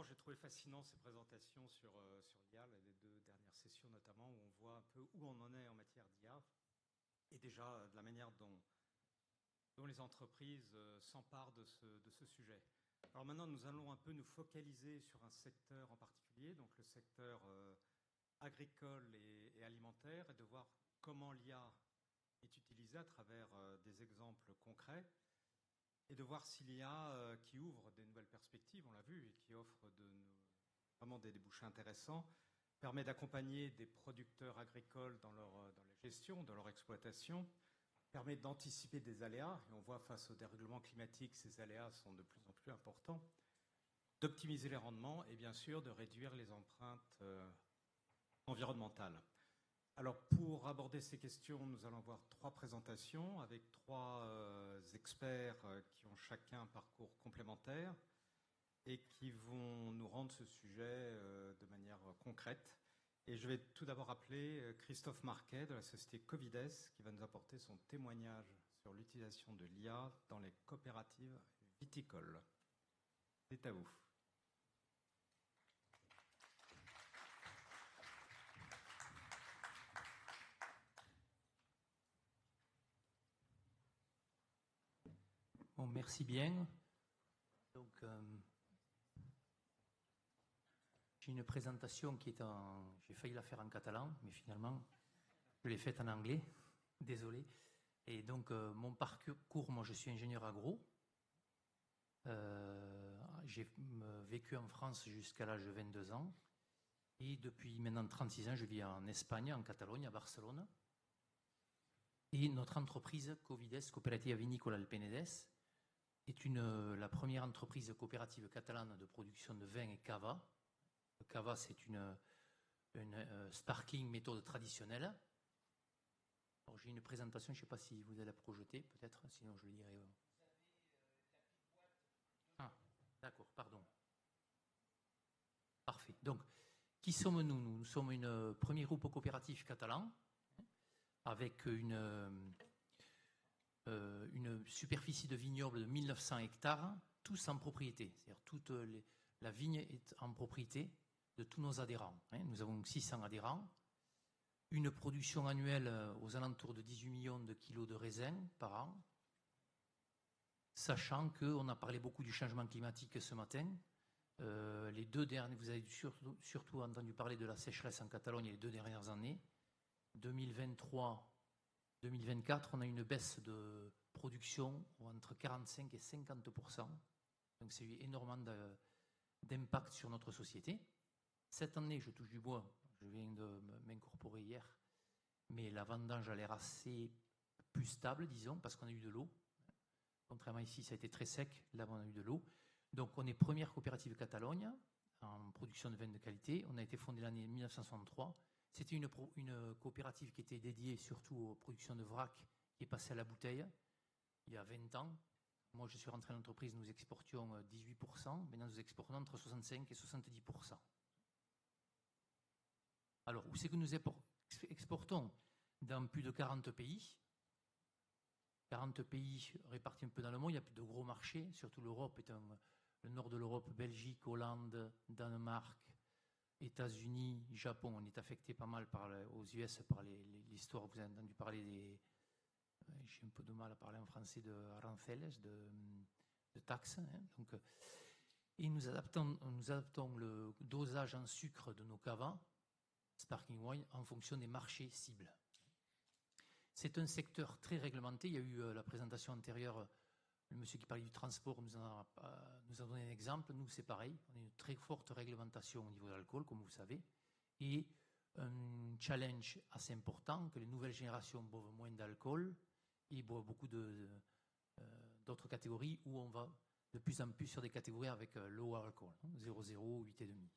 d'abord, j'ai trouvé fascinant ces présentations sur l'IA, les 2 dernières sessions notamment, où on voit un peu où on en est en matière d'IA, et déjà de la manière dont les entreprises s'emparent de ce sujet. Alors maintenant, nous allons un peu nous focaliser sur un secteur en particulier, donc le secteur agricole et alimentaire, et de voir comment l'IA est utilisée à travers des exemples concrets, et de voir s'il y a qui ouvre des nouvelles perspectives, on l'a vu, et qui offre vraiment des débouchés intéressants, permet d'accompagner des producteurs agricoles dans la gestion, dans leur exploitation, permet d'anticiper des aléas, et on voit face au dérèglement climatique, ces aléas sont de plus en plus importants, d'optimiser les rendements et bien sûr de réduire les empreintes environnementales. Alors, pour aborder ces questions, nous allons voir 3 présentations avec 3 experts qui ont chacun un parcours complémentaire et qui vont nous rendre ce sujet de manière concrète. Et je vais tout d'abord appeler Christophe Marquet de la société Covides qui va nous apporter son témoignage sur l'utilisation de l'IA dans les coopératives viticoles. C'est à vous. Bon, merci bien. Donc, j'ai une présentation qui est j'ai failli la faire en catalan, mais finalement, je l'ai faite en anglais. Désolé. Et donc, mon parcours, moi, je suis ingénieur agro. J'ai vécu en France jusqu'à l'âge de 22 ans. Et depuis maintenant 36 ans, je vis en Espagne, en Catalogne, à Barcelone. Et notre entreprise, Covides, Cooperativa Vinícola El Penedès, est la première entreprise coopérative catalane de production de vin et cava. Le cava, c'est une sparkling méthode traditionnelle. Alors, j'ai une présentation, je ne sais pas si vous allez la projeter, peut-être, sinon je le dirai. Ah, d'accord, pardon. Parfait. Donc, qui sommes-nous? Nous sommes un premier groupe coopératif catalan avec une superficie de vignoble de 1900 hectares, tous en propriété. C'est-à-dire toute la vigne est en propriété de tous nos adhérents. Nous avons 600 adhérents, une production annuelle aux alentours de 18 millions de kilos de raisins par an, sachant qu'on a parlé beaucoup du changement climatique ce matin. Les 2 derniers, vous avez surtout entendu parler de la sécheresse en Catalogne les 2 dernières années. 2023-2024, on a une baisse de production entre 45 et 50%. Donc c'est énormément d'impact sur notre société. Cette année, je touche du bois, je viens de m'incorporer hier, mais la vendange a l'air assez plus stable, disons, parce qu'on a eu de l'eau. Contrairement ici, ça a été très sec, là on a eu de l'eau. Donc on est première coopérative Catalogne en production de vins de qualité. On a été fondé l'année 1963. C'était une coopérative qui était dédiée surtout aux productions de vrac qui est passée à la bouteille il y a 20 ans. Moi, je suis rentré dans l'entreprise, nous exportions 18%. Maintenant, nous exportons entre 65 et 70%. Alors, où c'est que nous exportons? Dans plus de 40 pays. 40 pays répartis un peu dans le monde. Il y a plus de gros marchés, surtout l'Europe le nord de l'Europe, Belgique, Hollande, Danemark, États-Unis, Japon. On est affecté pas mal aux US par l'histoire. Vous avez entendu parler des... J'ai un peu de mal à parler en français de aranceles, de taxes. Donc, et nous adaptons le dosage en sucre de nos cavas, sparkling wine, en fonction des marchés cibles. C'est un secteur très réglementé. Il y a eu la présentation antérieure, le monsieur qui parlait du transport nous a donné un exemple. Nous, c'est pareil. On a une très forte réglementation au niveau de l'alcool, comme vous savez, et un challenge assez important que les nouvelles générations boivent moins d'alcool et boivent beaucoup d'autres catégories où on va de plus en plus sur des catégories avec low alcool, 0,0, 8,5.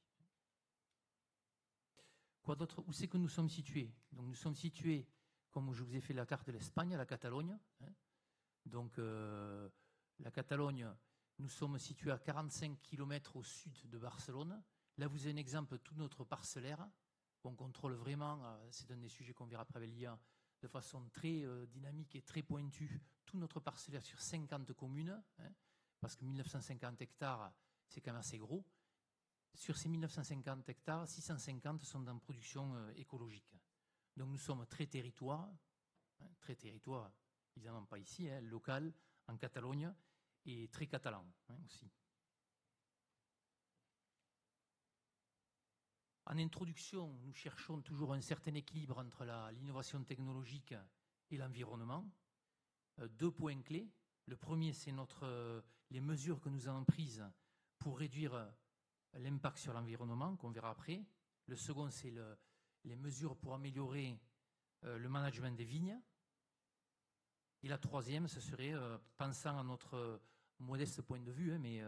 Quoi d'autre? Où c'est que nous sommes situés? Donc nous sommes situés, comme je vous ai fait la carte de l'Espagne, à la Catalogne. Donc la Catalogne, nous sommes situés à 45 km au sud de Barcelone. Là, vous avez un exemple de tout notre parcellaire. On contrôle vraiment, c'est un des sujets qu'on verra après avec l'IA, de façon très dynamique et très pointue, tout notre parcellaire sur 50 communes, parce que 1950 hectares, c'est quand même assez gros. sur ces 1950 hectares, 650 sont en production écologique. Donc nous sommes très territoire, évidemment pas ici, local, en Catalogne, et très catalan aussi. En introduction, nous cherchons toujours un certain équilibre entre l'innovation technologique et l'environnement. 2 points clés. Le premier, c'est les mesures que nous avons prises pour réduire l'impact sur l'environnement, qu'on verra après. Le second, c'est les mesures pour améliorer le management des vignes. Et la troisième, ce serait, pensant à notre modeste point de vue, mais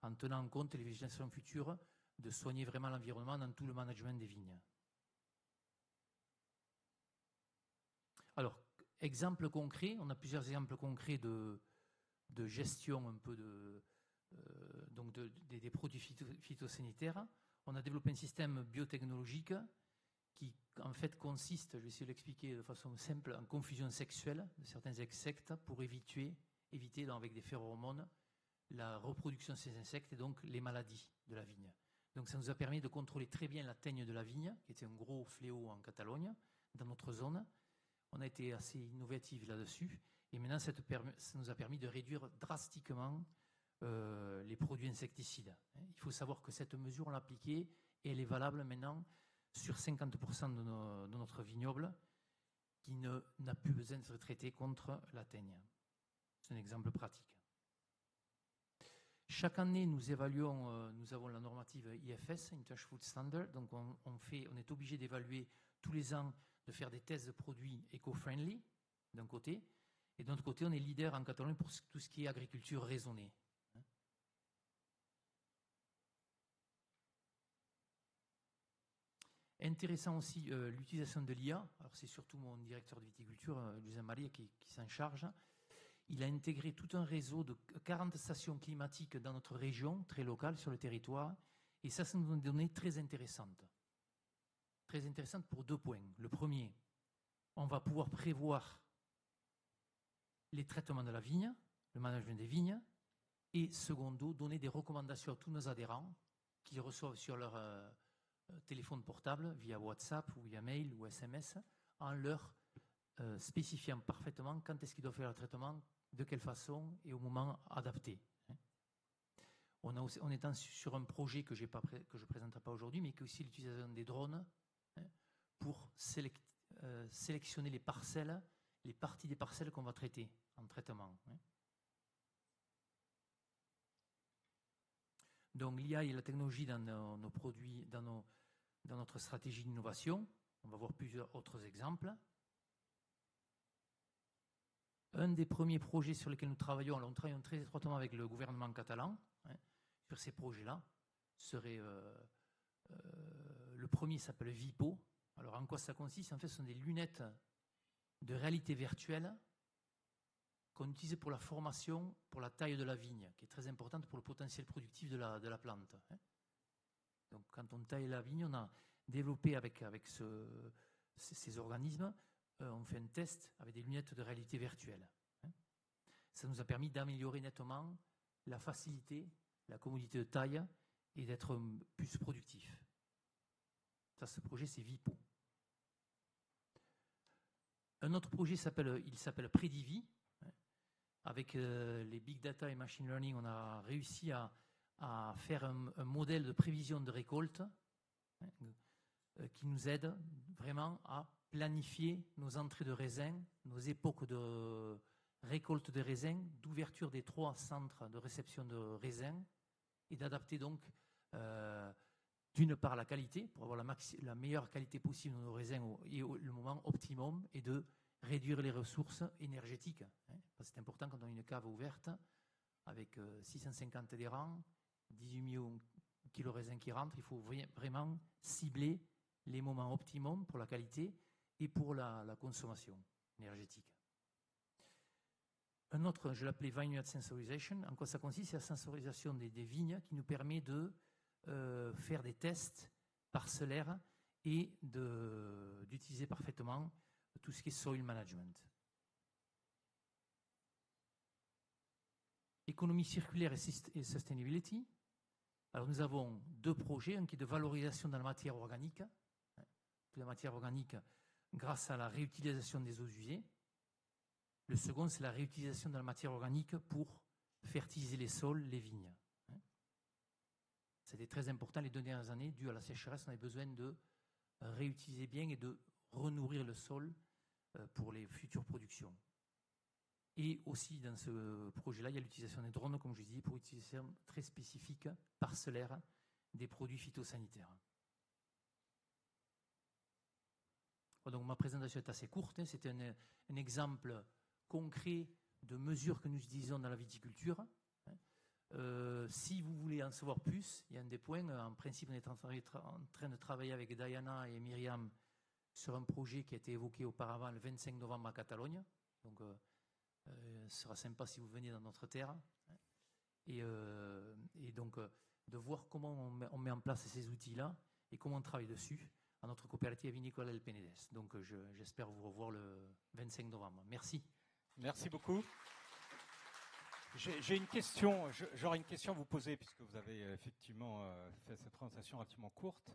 en tenant compte les législations futures, de soigner vraiment l'environnement dans tout le management des vignes. Alors, exemple concret, on a plusieurs exemples concrets de gestion un peu des produits phytosanitaires. On a développé un système biotechnologique qui en fait consiste, je vais essayer de l'expliquer de façon simple, en confusion sexuelle de certains insectes pour éviter avec des phéromones la reproduction de ces insectes et donc les maladies de la vigne. Donc ça nous a permis de contrôler très bien la teigne de la vigne, qui était un gros fléau en Catalogne, dans notre zone. On a été assez innovatifs là-dessus. Et maintenant, ça nous a permis de réduire drastiquement les produits insecticides. Il faut savoir que cette mesure, on l'a appliquée et elle est valable maintenant sur 50% de notre vignoble qui n'a plus besoin de se traiter contre la teigne. C'est un exemple pratique. Chaque année, nous évaluons, nous avons la normative IFS, International Food Standard, donc on est obligé d'évaluer tous les ans, de faire des tests de produits éco-friendly, d'un côté, et d'un autre côté, on est leader en Catalogne pour tout ce qui est agriculture raisonnée. Intéressant aussi l'utilisation de l'IA, alors c'est surtout mon directeur de viticulture, Giuseppe Maria, qui s'en charge. Il a intégré tout un réseau de 40 stations climatiques dans notre région, très locale, sur le territoire. Et ça nous donne des données très intéressantes. Très intéressantes pour 2 points. Le premier, on va pouvoir prévoir les traitements de la vigne, le management des vignes. Et secondo, donner des recommandations à tous nos adhérents qui reçoivent sur leur téléphone portable, via WhatsApp ou via mail ou SMS, en leur spécifiant parfaitement quand est-ce qu'ils doivent faire le traitement, de quelle façon et au moment adapté. On est sur un projet que je ne présenterai pas aujourd'hui, mais qui est aussi l'utilisation des drones pour sélectionner les parcelles, les parties des parcelles qu'on va traiter en traitement. Donc l'IA et la technologie dans nos produits, dans notre stratégie d'innovation. On va voir plusieurs autres exemples. Un des premiers projets sur lesquels nous travaillons, alors nous travaillons très étroitement avec le gouvernement catalan sur ces projets-là, serait le premier s'appelle Vipo. Alors en quoi ça consiste? En fait, ce sont des lunettes de réalité virtuelle qu'on utilise pour la formation, pour la taille de la vigne, qui est très importante pour le potentiel productif de la plante. Donc quand on taille la vigne, on a développé avec ces organismes, on fait un test avec des lunettes de réalité virtuelle. Ça nous a permis d'améliorer nettement la facilité, la commodité de taille et d'être plus productif. Ça, ce projet, c'est Vipo. Un autre projet il s'appelle Predivi. Avec les big data et machine learning, on a réussi à faire un modèle de prévision de récolte qui nous aide vraiment à planifier nos entrées de raisins, nos époques de récolte de raisins, d'ouverture des 3 centres de réception de raisins et d'adapter donc d'une part la qualité pour avoir la meilleure qualité possible de nos raisins et le moment optimum et de réduire les ressources énergétiques. C'est important quand on a une cave ouverte avec 650 adhérents, 18 millions de kilos de raisins qui rentrent, il faut vraiment cibler les moments optimums pour la qualité et pour la consommation énergétique. Un autre, je l'appelais Vineyard Sensorization. En quoi ça consiste? C'est la sensorisation des vignes qui nous permet de faire des tests parcellaires et d'utiliser parfaitement tout ce qui est soil management. Économie circulaire et sustainability. Alors nous avons 2 projets, un qui est de valorisation de la matière organique, de la matière organique grâce à la réutilisation des eaux usées. Le second, c'est la réutilisation de la matière organique pour fertiliser les sols, les vignes. C'était très important les 2 dernières années, dû à la sécheresse, on avait besoin de réutiliser bien et de renourrir le sol pour les futures productions. Et aussi dans ce projet-là, il y a l'utilisation des drones, comme je dis, pour utilisation très spécifique, parcellaire, des produits phytosanitaires. Donc ma présentation est assez courte, c'était un exemple concret de mesures que nous utilisons dans la viticulture. Si vous voulez en savoir plus, il y a un des points. En principe, on est en train de travailler avec Diana et Myriam sur un projet qui a été évoqué auparavant le 25 novembre à Catalogne. Donc, ce sera sympa si vous venez dans notre terre. Et donc, de voir comment on met en place ces outils-là et comment on travaille dessus à notre coopérative vinicole El Penedès. Donc, j'espère vous revoir le 25 novembre. Merci. Merci beaucoup. J'ai une question, j'aurais une question à vous poser, puisque vous avez effectivement fait cette présentation relativement courte.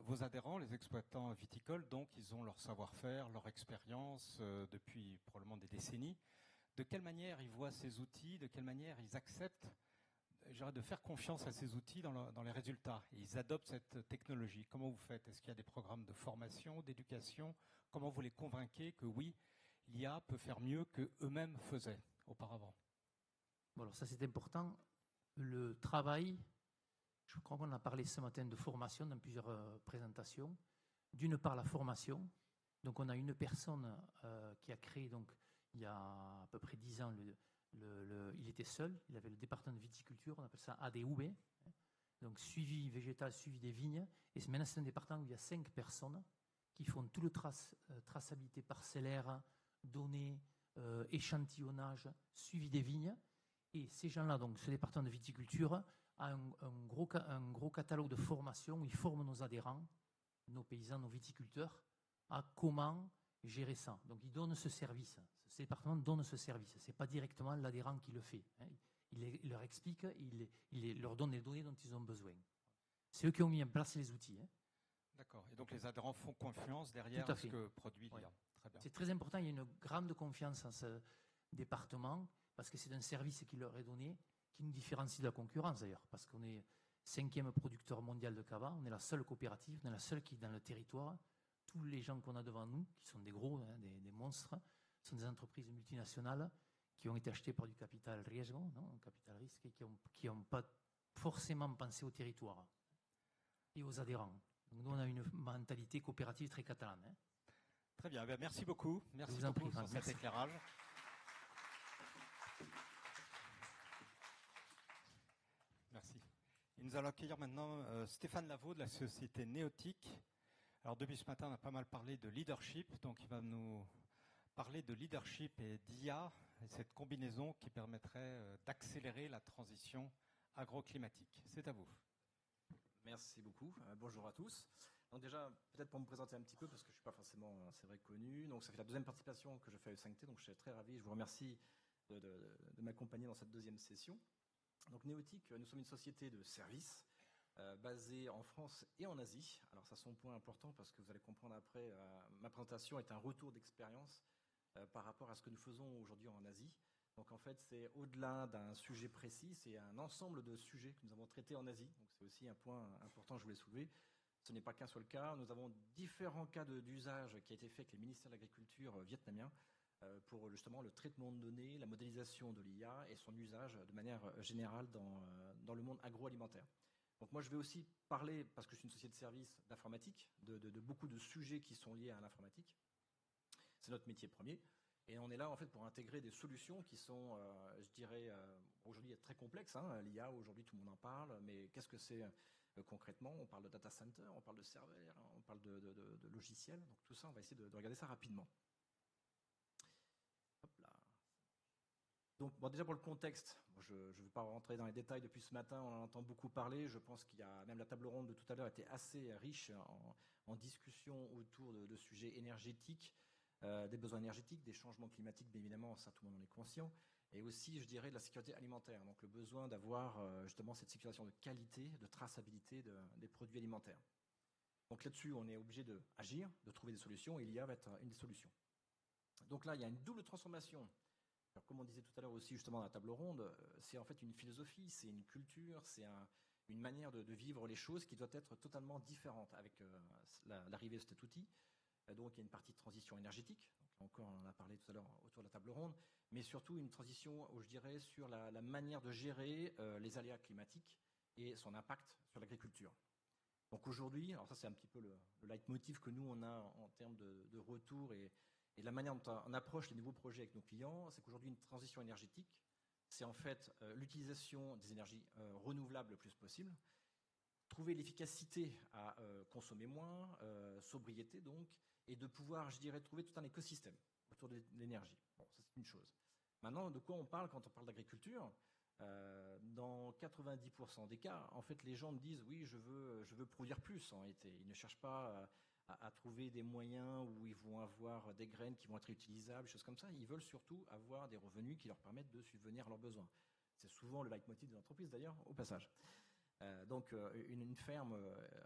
Vos adhérents, les exploitants viticoles, donc, ils ont leur savoir-faire, leur expérience depuis probablement des décennies. De quelle manière ils voient ces outils, de quelle manière ils acceptent de faire confiance à ces outils dans les résultats. Et ils adoptent cette technologie. Comment vous faites? Est-ce qu'il y a des programmes de formation, d'éducation? Comment vous les convainquez que oui, l'IA peut faire mieux qu'eux-mêmes faisaient auparavant? Bon, alors ça c'est important. Le travail, je crois qu'on a parlé ce matin de formation dans plusieurs présentations. D'une part la formation. Donc on a une personne qui a créé, donc, il y a à peu près 10 ans, il était seul, il avait le département de viticulture, on appelle ça ADUB, donc suivi végétal, suivi des vignes. Et maintenant c'est un département où il y a 5 personnes qui font tout le traçabilité parcellaire, données, échantillonnage, suivi des vignes. Et ces gens-là, donc ce département de viticulture, a un gros catalogue de formation où ils forment nos adhérents, nos paysans, nos viticulteurs, à comment gérer ça. Donc ils donnent ce service. Ce département donne ce service. Ce n'est pas directement l'adhérent qui le fait. Il leur explique, il leur donne les données dont ils ont besoin. C'est eux qui ont mis en place les outils. D'accord. Et donc les adhérents font confiance derrière ce que produit l'IA. Ouais. Très bien. C'est très important. Il y a une grande confiance en ce département parce que c'est un service qui leur est donné qui nous différencie de la concurrence d'ailleurs. Parce qu'on est 5e producteur mondial de cava. On est la seule coopérative, on est la seule qui est dans le territoire. Tous les gens qu'on a devant nous, qui sont des gros, des monstres, sont des entreprises multinationales qui ont été achetées par du capital riesgo, un capital risque, et qui n'ont pas forcément pensé au territoire et aux adhérents. Donc nous, on a une mentalité coopérative très catalane. Très bien, merci beaucoup. Merci beaucoup pour cet éclairage. Merci. Et nous allons accueillir maintenant Stéphane Lavaux de la société Néotique. Alors depuis ce matin, on a pas mal parlé de leadership, donc il va nous parler de leadership et d'IA, et cette combinaison qui permettrait d'accélérer la transition agroclimatique. C'est à vous. Merci beaucoup. Bonjour à tous. Donc déjà, peut-être pour me présenter un petit peu, parce que je ne suis pas forcément, c'est vrai, connu. Donc ça fait la 2e participation que je fais à E5T, donc je suis très ravi. Je vous remercie de m'accompagner dans cette 2e session. Donc Néotique, nous sommes une société de services basée en France et en Asie. Alors ça, c'est un point important parce que vous allez comprendre après, ma présentation est un retour d'expérience par rapport à ce que nous faisons aujourd'hui en Asie. Donc en fait, c'est au-delà d'un sujet précis, c'est un ensemble de sujets que nous avons traités en Asie. Donc c'est aussi un point important que je voulais soulever. Ce n'est pas qu'un seul cas. Nous avons différents cas d'usage qui a été fait avec les ministères de l'Agriculture vietnamiens pour justement le traitement de données, la modélisation de l'IA et son usage de manière générale dans le monde agroalimentaire. Donc moi, je vais aussi parler, parce que je suis une société de services d'informatique, de beaucoup de sujets qui sont liés à l'informatique. C'est notre métier premier. Et on est là en fait pour intégrer des solutions qui sont, je dirais, aujourd'hui très complexes. L'IA, aujourd'hui, tout le monde en parle, mais qu'est-ce que c'est concrètement? On parle de data center, on parle de serveurs, on parle de logiciels. Donc tout ça, on va essayer de regarder ça rapidement. Hop là. Donc bon, déjà pour le contexte, je ne vais pas rentrer dans les détails depuis ce matin, on en entend beaucoup parler. Je pense qu'il y a même la table ronde de tout à l'heure était assez riche en discussion autour de sujets énergétiques. Des besoins énergétiques, des changements climatiques, bien évidemment, ça tout le monde en est conscient, et aussi, je dirais, de la sécurité alimentaire. Donc le besoin d'avoir justement cette sécurisation de qualité, de traçabilité des produits alimentaires. Donc là-dessus, on est obligé d'agir, de trouver des solutions, et l'IA va être une des solutions. Donc là, il y a une double transformation. Alors, comme on disait tout à l'heure aussi justement dans la table ronde, c'est en fait une philosophie, c'est une culture, c'est une manière de vivre les choses qui doit être totalement différente avec l'arrivée de cet outil. Donc il y a une partie de transition énergétique, donc là encore on en a parlé tout à l'heure autour de la table ronde, mais surtout une transition, je dirais, sur la manière de gérer les aléas climatiques et son impact sur l'agriculture. Donc aujourd'hui, alors ça c'est un petit peu le leitmotiv que nous on a en termes de retour et la manière dont on approche les nouveaux projets avec nos clients, c'est qu'aujourd'hui une transition énergétique, c'est en fait l'utilisation des énergies renouvelables le plus possible, trouver l'efficacité à consommer moins, sobriété donc, et de pouvoir, je dirais, trouver tout un écosystème autour de l'énergie. Bon, ça c'est une chose. Maintenant, de quoi on parle quand on parle d'agriculture ? Dans 90% des cas, en fait, les gens me disent oui, je veux produire plus en été. Ils ne cherchent pas à trouver des moyens où ils vont avoir des graines qui vont être réutilisables, choses comme ça. Ils veulent surtout avoir des revenus qui leur permettent de subvenir à leurs besoins. C'est souvent le leitmotiv de l'entreprise d'ailleurs, au passage. Donc une ferme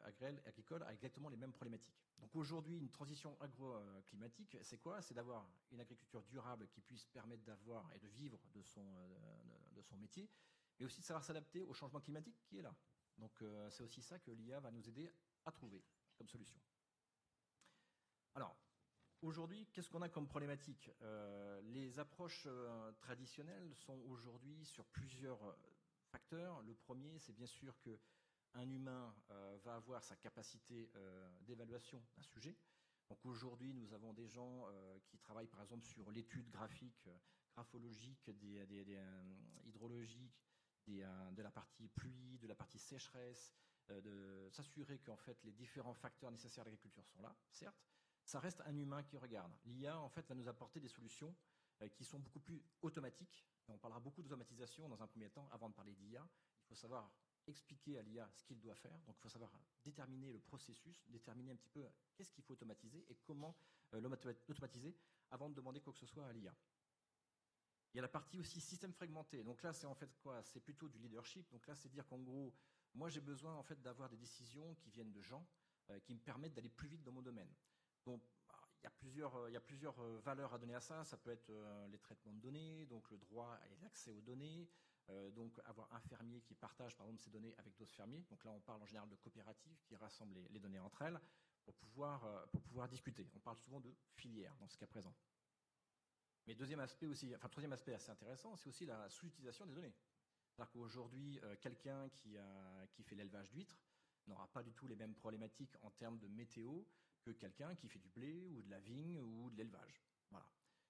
agricole a exactement les mêmes problématiques. Donc aujourd'hui, une transition agroclimatique, c'est quoi ? C'est d'avoir une agriculture durable qui puisse permettre d'avoir et de vivre de son métier, mais aussi de savoir s'adapter au changement climatique qui est là. Donc c'est aussi ça que l'IA va nous aider à trouver comme solution. Alors, aujourd'hui, qu'est-ce qu'on a comme problématique ? Les approches traditionnelles sont aujourd'hui sur plusieurs facteurs. Le premier, c'est bien sûr qu'un humain va avoir sa capacité d'évaluation d'un sujet. Donc aujourd'hui, nous avons des gens qui travaillent par exemple sur l'étude graphique, graphologique, hydrologique, de la partie pluie, de la partie sécheresse, de s'assurer qu'en fait les différents facteurs nécessaires à l'agriculture sont là, certes. Ça reste un humain qui regarde. L'IA, en fait, va nous apporter des solutions qui sont beaucoup plus automatiques. On parlera beaucoup d'automatisation dans un premier temps, avant de parler d'IA. Il faut savoir expliquer à l'IA ce qu'il doit faire. Donc, il faut savoir déterminer le processus, déterminer un petit peu qu'est-ce qu'il faut automatiser et comment l'automatiser avant de demander quoi que ce soit à l'IA. Il y a la partie aussi système fragmenté. Donc là, c'est en fait quoi ? C'est plutôt du leadership. Donc là, c'est dire qu'en gros, moi, j'ai besoin en fait d'avoir des décisions qui viennent de gens qui me permettent d'aller plus vite dans mon domaine. Donc, il y a plusieurs valeurs à donner à ça. Ça peut être les traitements de données, donc le droit et l'accès aux données, donc avoir un fermier qui partage par exemple ses données avec d'autres fermiers. Donc là, on parle en général de coopératives qui rassemblent les données entre elles pour pouvoir discuter. On parle souvent de filières dans ce cas présent. Mais troisième aspect assez intéressant, c'est aussi la sous-utilisation des données. C'est-à-dire qu'aujourd'hui, quelqu'un qui fait l'élevage d'huîtres n'aura pas du tout les mêmes problématiques en termes de météo que quelqu'un qui fait du blé ou de la vigne ou de l'élevage. Voilà.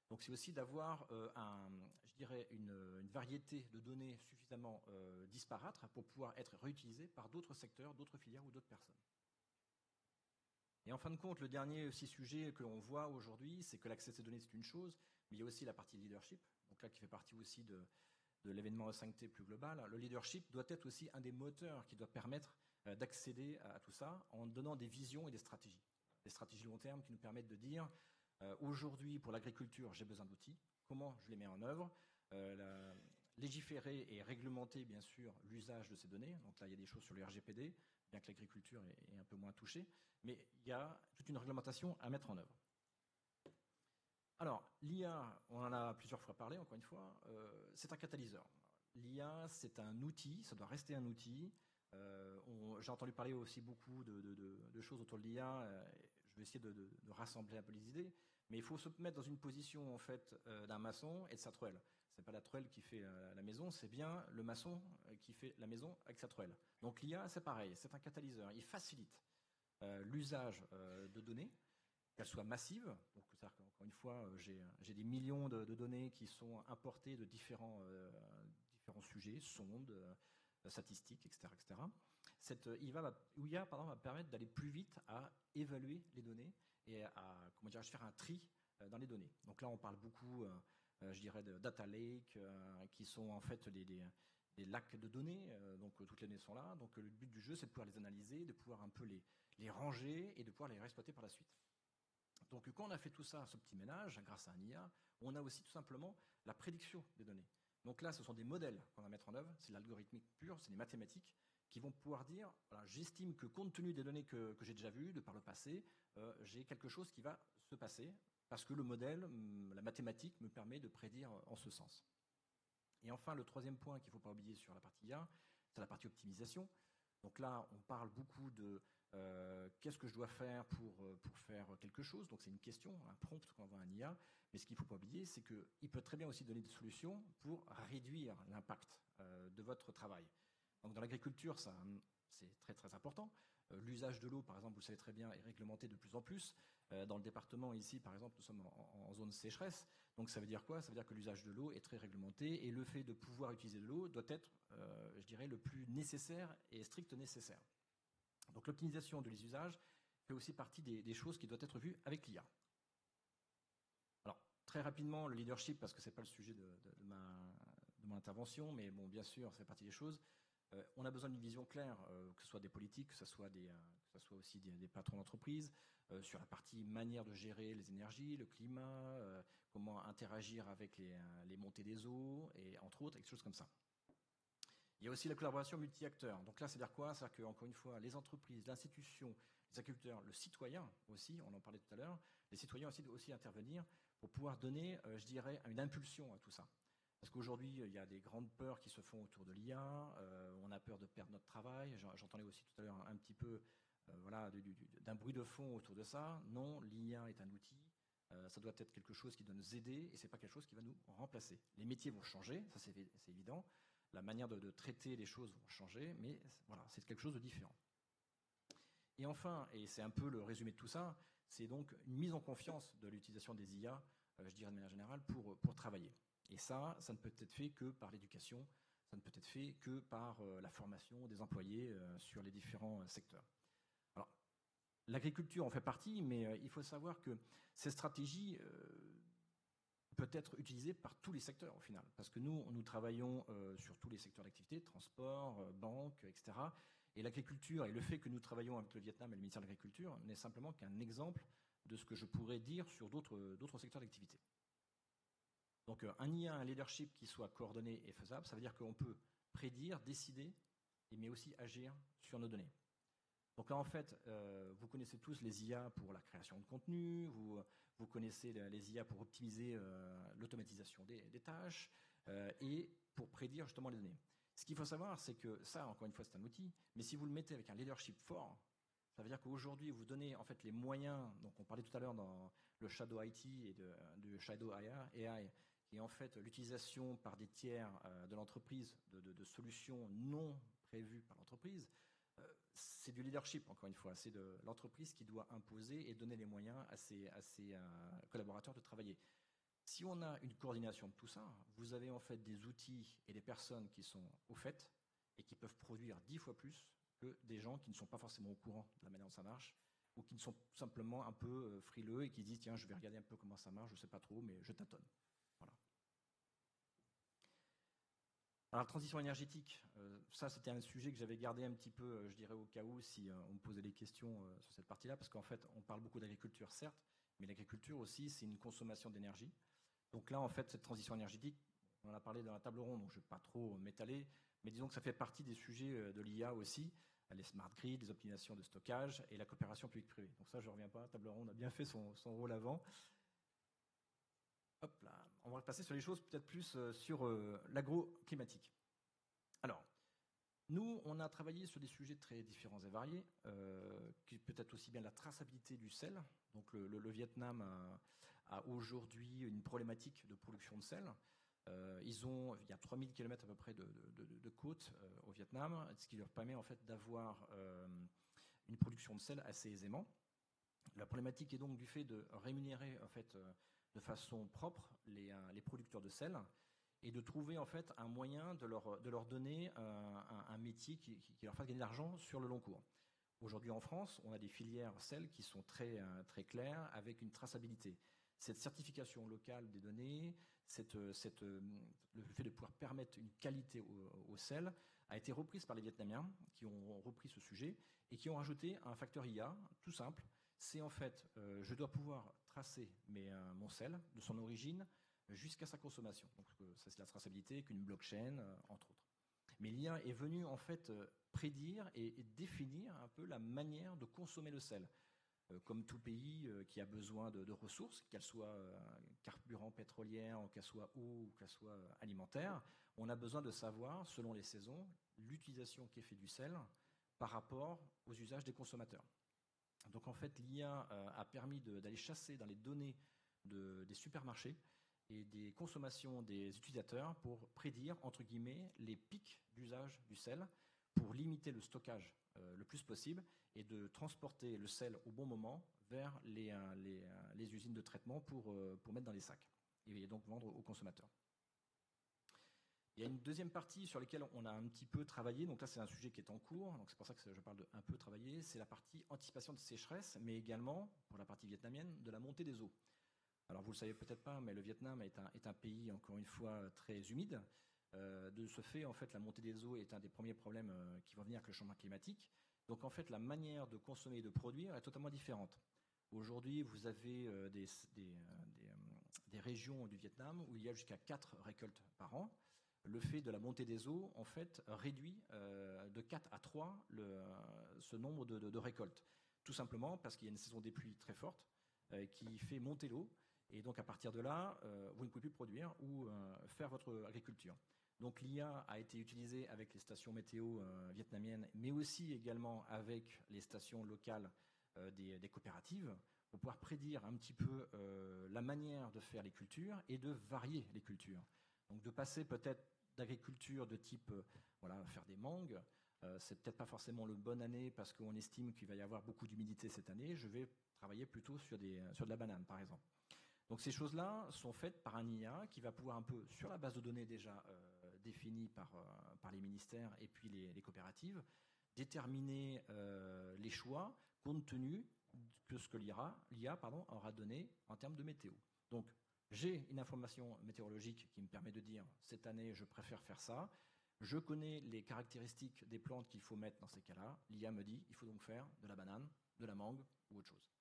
Donc c'est aussi d'avoir une variété de données suffisamment disparates pour pouvoir être réutilisées par d'autres secteurs, d'autres filières ou d'autres personnes. Et en fin de compte, le dernier aussi sujet que l'on voit aujourd'hui, c'est que l'accès à ces données, c'est une chose, mais il y a aussi la partie leadership, donc là qui fait partie aussi de l'événement 5T plus global. Le leadership doit être aussi un des moteurs qui doit permettre d'accéder à tout ça en donnant des visions et des stratégies long terme qui nous permettent de dire aujourd'hui pour l'agriculture j'ai besoin d'outils, comment je les mets en œuvre, légiférer et réglementer bien sûr l'usage de ces données. Donc là il y a des choses sur le RGPD, bien que l'agriculture est un peu moins touchée, mais il y a toute une réglementation à mettre en œuvre. Alors l'IA, on en a plusieurs fois parlé encore une fois, c'est un catalyseur. L'IA c'est un outil, ça doit rester un outil. J'ai entendu parler aussi beaucoup de choses autour de l'IA. Je vais essayer de rassembler un peu les idées, mais il faut se mettre dans une position en fait d'un maçon et de sa truelle. C'est pas la truelle qui fait la maison, c'est bien le maçon qui fait la maison avec sa truelle. Donc l'IA, c'est pareil, c'est un catalyseur. Il facilite l'usage de données, qu'elles soient massives. Donc, c'est-à-dire qu'encore une fois, j'ai des millions de données qui sont importées de différents sujets, sondes, statistiques, etc., etc. l'IA va permettre d'aller plus vite à évaluer les données et à faire un tri dans les données. Donc là, on parle beaucoup, de data lake, qui sont en fait des lacs de données. Donc toutes les données sont là. Donc le but du jeu, c'est de pouvoir les analyser, de pouvoir un peu les ranger et de pouvoir les réexploiter par la suite. Donc quand on a fait tout ça, ce petit ménage, grâce à un IA, on a aussi tout simplement la prédiction des données. Donc là, ce sont des modèles qu'on va mettre en œuvre, c'est l'algorithmique pure, c'est des mathématiques qui vont pouvoir dire, voilà, j'estime que compte tenu des données que j'ai déjà vues de par le passé, j'ai quelque chose qui va se passer parce que le modèle, la mathématique me permet de prédire en ce sens. Et enfin, le troisième point qu'il ne faut pas oublier sur la partie IA, c'est la partie optimisation. Donc là, on parle beaucoup de qu'est-ce que je dois faire pour faire quelque chose. Donc c'est une question, un prompt qu'on envoie à un IA. Mais ce qu'il ne faut pas oublier, c'est qu'il peut très bien aussi donner des solutions pour réduire l'impact de votre travail. Donc dans l'agriculture, c'est très très important. L'usage de l'eau, par exemple, vous le savez très bien, est réglementé de plus en plus. Dans le département ici, par exemple, nous sommes en zone sécheresse. Donc ça veut dire quoi? Ça veut dire que l'usage de l'eau est très réglementé et le fait de pouvoir utiliser de l'eau doit être, je dirais, le plus nécessaire et strict nécessaire. Donc l'optimisation de les usages fait aussi partie des choses qui doivent être vues avec l'IA. Alors très rapidement, le leadership, parce que ce n'est pas le sujet de mon intervention, mais bon, bien sûr, ça fait partie des choses. On a besoin d'une vision claire, que ce soit des politiques, que ce soit aussi des patrons d'entreprise, sur la partie manière de gérer les énergies, le climat, comment interagir avec les montées des eaux, et entre autres, et des choses comme ça. Il y a aussi la collaboration multi-acteurs. Donc là, c'est-à-dire quoi? C'est-à-dire qu'encore une fois, les entreprises, l'institution, les agriculteurs, le citoyen aussi, on en parlait tout à l'heure, les citoyens aussi intervenir pour pouvoir donner, je dirais, une impulsion à tout ça. Parce qu'aujourd'hui, il y a des grandes peurs qui se font autour de l'IA, on a peur de perdre notre travail. J'entendais aussi tout à l'heure un petit peu voilà, d'un bruit de fond autour de ça. Non, l'IA est un outil, ça doit être quelque chose qui doit nous aider et ce n'est pas quelque chose qui va nous remplacer. Les métiers vont changer, ça c'est évident. La manière de traiter les choses vont changer, mais voilà, c'est quelque chose de différent. Et enfin, et c'est un peu le résumé de tout ça, c'est donc une mise en confiance de l'utilisation des IA, je dirais de manière générale, pour travailler. Et ça ne peut être fait que par l'éducation, ça ne peut être fait que par la formation des employés sur les différents secteurs. Alors, l'agriculture en fait partie, mais il faut savoir que ces stratégies peut être utilisées par tous les secteurs au final. Parce que nous travaillons sur tous les secteurs d'activité, transport, banque, etc. Et l'agriculture et le fait que nous travaillons avec le Vietnam et le ministère de l'Agriculture n'est simplement qu'un exemple de ce que je pourrais dire sur d'autres secteurs d'activité. Donc un IA, un leadership qui soit coordonné et faisable, ça veut dire qu'on peut prédire, décider, mais aussi agir sur nos données. Donc là, en fait, vous connaissez tous les IA pour la création de contenu, vous connaissez les IA pour optimiser l'automatisation des tâches et pour prédire justement les données. Ce qu'il faut savoir, c'est que ça, encore une fois, c'est un outil, mais si vous le mettez avec un leadership fort, ça veut dire qu'aujourd'hui, vous donnez en fait les moyens, donc on parlait tout à l'heure dans le Shadow IT et du Shadow AI, qui est en fait l'utilisation par des tiers de l'entreprise de solutions non prévues par l'entreprise. C'est du leadership, encore une fois. C'est de l'entreprise qui doit imposer et donner les moyens à ses collaborateurs de travailler. Si on a une coordination de tout ça, vous avez en fait des outils et des personnes qui sont au fait et qui peuvent produire 10 fois plus que des gens qui ne sont pas forcément au courant de la manière dont ça marche ou qui sont simplement un peu frileux et qui disent tiens, je vais regarder un peu comment ça marche, je ne sais pas trop, mais je tâtonne. Voilà. Alors, la transition énergétique, ça c'était un sujet que j'avais gardé un petit peu, je dirais au cas où, si on me posait des questions sur cette partie-là, parce qu'en fait, on parle beaucoup d'agriculture, certes, mais l'agriculture aussi, c'est une consommation d'énergie. Donc là, en fait, cette transition énergétique, on en a parlé dans la table ronde, donc je ne vais pas trop m'étaler, mais disons que ça fait partie des sujets de l'IA aussi, les smart grids, les optimisations de stockage et la coopération publique-privée. Donc ça, je ne reviens pas, la table ronde a bien fait son rôle avant. Hop là, on va passer sur les choses peut-être plus sur l'agro-climatique. Alors, nous, on a travaillé sur des sujets très différents et variés, qui peut être aussi bien la traçabilité du sel. Donc le Vietnam a aujourd'hui une problématique de production de sel. Il y a 3000 km à peu près de côte au Vietnam, ce qui leur permet en fait d'avoir une production de sel assez aisément. La problématique est donc du fait de rémunérer en fait de façon propre les producteurs de sel et de trouver en fait un moyen de leur donner un métier qui leur fasse gagner de l'argent sur le long cours. Aujourd'hui en France, on a des filières sel qui sont très claires avec une traçabilité. Cette certification locale des données, le fait de pouvoir permettre une qualité au sel a été reprise par les Vietnamiens qui ont repris ce sujet et qui ont rajouté un facteur IA tout simple. C'est en fait, je dois pouvoir tracer mon sel de son origine jusqu'à sa consommation. Donc ça c'est la traçabilité qu'une blockchain, entre autres. Mais l'IA est venue en fait prédire et définir un peu la manière de consommer le sel. Comme tout pays qui a besoin de ressources, qu'elles soient carburant pétrolière, qu'elles soient eau ou qu'elles soient alimentaires, on a besoin de savoir, selon les saisons, l'utilisation qui est faite du sel par rapport aux usages des consommateurs. Donc en fait, l'IA a permis d'aller chasser dans les données des supermarchés et des consommations des utilisateurs pour prédire, entre guillemets, les pics d'usage du sel, pour limiter le stockage le plus possible et de transporter le sel au bon moment vers les usines de traitement pour mettre dans les sacs et donc vendre aux consommateurs. Il y a une deuxième partie sur laquelle on a un petit peu travaillé, donc là c'est un sujet qui est en cours, donc c'est pour ça que je parle de un peu travailler, c'est la partie anticipation de sécheresse, mais également, pour la partie vietnamienne, de la montée des eaux. Alors vous le savez peut-être pas, mais le Vietnam est un pays, encore une fois, très humide. De ce fait, en fait, la montée des eaux est un des premiers problèmes qui va venir avec le changement climatique. Donc en fait, la manière de consommer et de produire est totalement différente. Aujourd'hui, vous avez des régions du Vietnam où il y a jusqu'à 4 récoltes par an. Le fait de la montée des eaux, en fait, réduit de 4 à 3 ce nombre de récoltes. Tout simplement parce qu'il y a une saison des pluies très forte qui fait monter l'eau. Et donc à partir de là, vous ne pouvez plus produire ou faire votre agriculture. Donc l'IA a été utilisée avec les stations météo vietnamiennes, mais aussi également avec les stations locales des coopératives, pour pouvoir prédire un petit peu la manière de faire les cultures et de varier les cultures. Donc de passer peut-être d'agriculture de type faire des mangues, c'est peut-être pas forcément le bonne année parce qu'on estime qu'il va y avoir beaucoup d'humidité cette année. Je vais travailler plutôt sur de la banane, par exemple. Donc ces choses-là sont faites par un IA qui va pouvoir un peu, sur la base de données déjà définie par les ministères et puis les coopératives, déterminer les choix compte tenu de ce que l'IA aura donné en termes de météo. Donc j'ai une information météorologique qui me permet de dire cette année je préfère faire ça. Je connais les caractéristiques des plantes qu'il faut mettre dans ces cas-là. L'IA me dit il faut donc faire de la banane, de la mangue ou autre chose.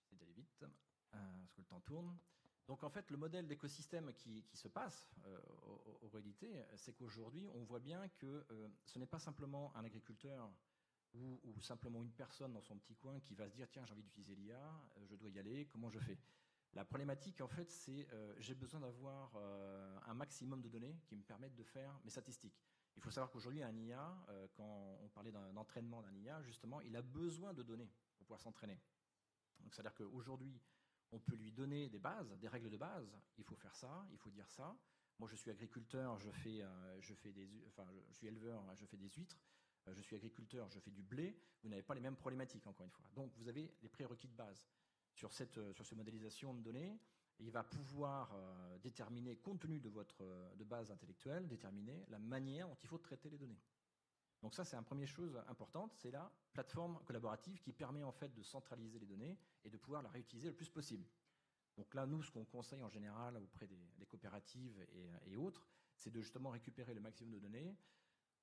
J'essaie d'aller vite parce que le temps tourne. Donc en fait, le modèle d'écosystème qui se passe en réalité, c'est qu'aujourd'hui, on voit bien que ce n'est pas simplement un agriculteur ou simplement une personne dans son petit coin qui va se dire tiens, j'ai envie d'utiliser l'IA, je dois y aller, comment je fais? La problématique, en fait, c'est j'ai besoin d'avoir un maximum de données qui me permettent de faire mes statistiques. Il faut savoir qu'aujourd'hui, un IA, quand on parlait d'un entraînement d'un IA, justement, il a besoin de données pour pouvoir s'entraîner. Donc, c'est-à-dire qu'aujourd'hui, on peut lui donner des bases, des règles de base. Il faut faire ça, il faut dire ça. Moi, je suis agriculteur, je suis éleveur, je fais des huîtres. Je suis agriculteur, je fais du blé. Vous n'avez pas les mêmes problématiques, encore une fois. Donc, vous avez les prérequis de base sur cette modélisation de données. Et il va pouvoir déterminer, compte tenu de base intellectuelle, déterminer la manière dont il faut traiter les données. Donc ça, c'est une première chose importante, c'est la plateforme collaborative qui permet en fait de centraliser les données et de pouvoir la réutiliser le plus possible. Donc là, nous, ce qu'on conseille en général auprès des coopératives et autres, c'est de justement récupérer le maximum de données.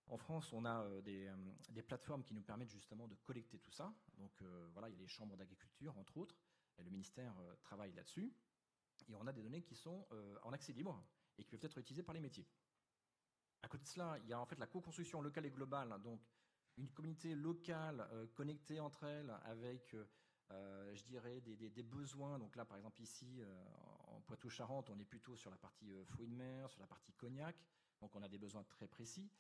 En France, on a des plateformes qui nous permettent justement de collecter tout ça. Donc voilà, il y a les chambres d'agriculture, entre autres, et le ministère travaille là-dessus. Et on a des données qui sont en accès libre et qui peuvent être utilisées par les métiers. À côté de cela, il y a en fait la co-construction locale et globale, donc une communauté locale connectée entre elles avec, je dirais, des besoins. Donc là, par exemple, ici, en Poitou-Charentes, on est plutôt sur la partie fruits de mer, sur la partie cognac, donc on a des besoins très précis.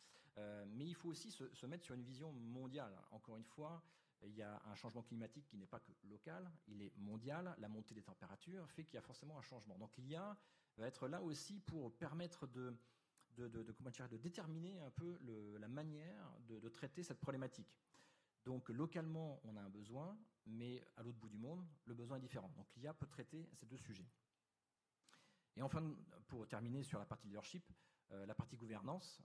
Mais il faut aussi se mettre sur une vision mondiale. Encore une fois, il y a un changement climatique qui n'est pas que local, il est mondial. La montée des températures fait qu'il y a forcément un changement. Donc l'IA va être là aussi pour permettre de déterminer un peu la manière de traiter cette problématique. Donc localement, on a un besoin, mais à l'autre bout du monde, le besoin est différent. Donc l'IA peut traiter ces deux sujets. Et enfin, pour terminer sur la partie leadership, la partie gouvernance,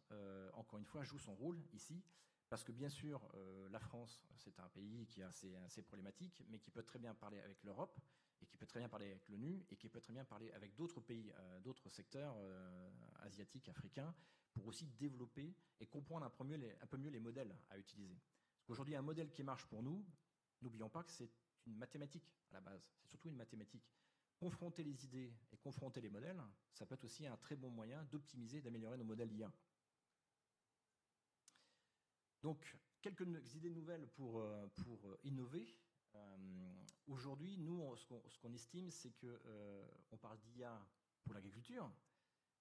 encore une fois, joue son rôle ici, parce que bien sûr, la France, c'est un pays qui a ses problématiques, mais qui peut très bien parler avec l'Europe, et qui peut très bien parler avec l'ONU, et qui peut très bien parler avec d'autres pays, d'autres secteurs asiatiques, africains, pour aussi développer et comprendre un peu mieux les modèles à utiliser. Parce qu'aujourd'hui, un modèle qui marche pour nous, n'oublions pas que c'est une mathématique à la base. C'est surtout une mathématique. Confronter les idées et confronter les modèles, ça peut être aussi un très bon moyen d'optimiser, d'améliorer nos modèles d'IA. Donc, quelques idées nouvelles pour innover. Aujourd'hui, nous, ce qu'on estime, c'est qu'on parle d'IA pour l'agriculture,